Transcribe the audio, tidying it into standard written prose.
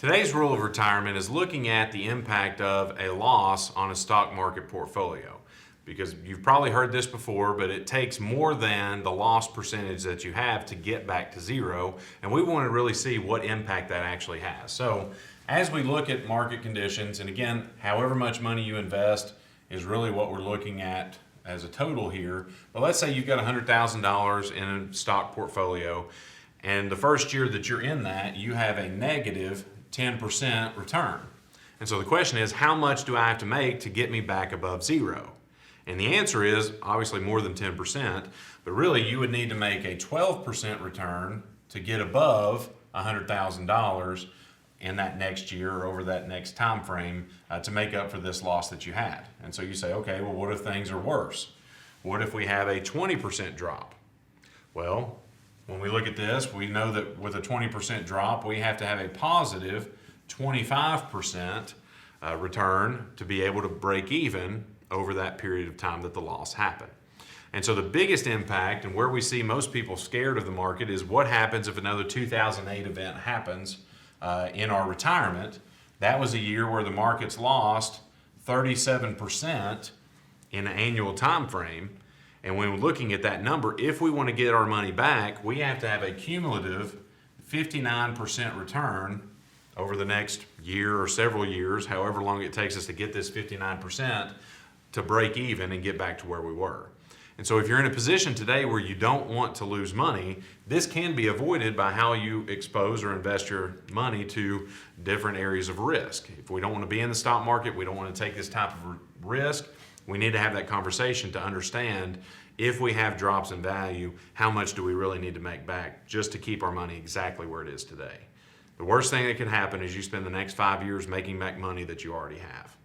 Today's rule of retirement is looking at the impact of a loss on a stock market portfolio. Because you've probably heard this before, but it takes more than the loss percentage that you have to get back to zero. And we want to really see what impact that actually has. So as we look at market conditions, and again, however much money you invest is really what we're looking at as a total here. But let's say you've got $100,000 in a stock portfolio, and the first year that you're in that, you have a negative 10% return. And so the question is, how much do I have to make to get me back above zero? And the answer is obviously more than 10%, but really you would need to make a 12% return to get above $100,000 in that next year or over that next time frame to make up for this loss that you had. And so you say, okay, well, what if things are worse? What if we have a 20% drop? Well, when we look at this, we know that with a 20% drop, we have to have a positive 25% return to be able to break even over that period of time that the loss happened. And so the biggest impact, and where we see most people scared of the market, is what happens if another 2008 event happens in our retirement. That was a year where the markets lost 37% in an annual time frame. And when we're looking at that number, if we want to get our money back, we have to have a cumulative 59% return over the next year or several years, however long it takes us to get this 59%, to break even and get back to where we were. And so if you're in a position today where you don't want to lose money, this can be avoided by how you expose or invest your money to different areas of risk. If we don't want to be in the stock market, we don't want to take this type of risk, we need to have that conversation to understand if we have drops in value, how much do we really need to make back just to keep our money exactly where it is today. The worst thing that can happen is you spend the next 5 years making back money that you already have.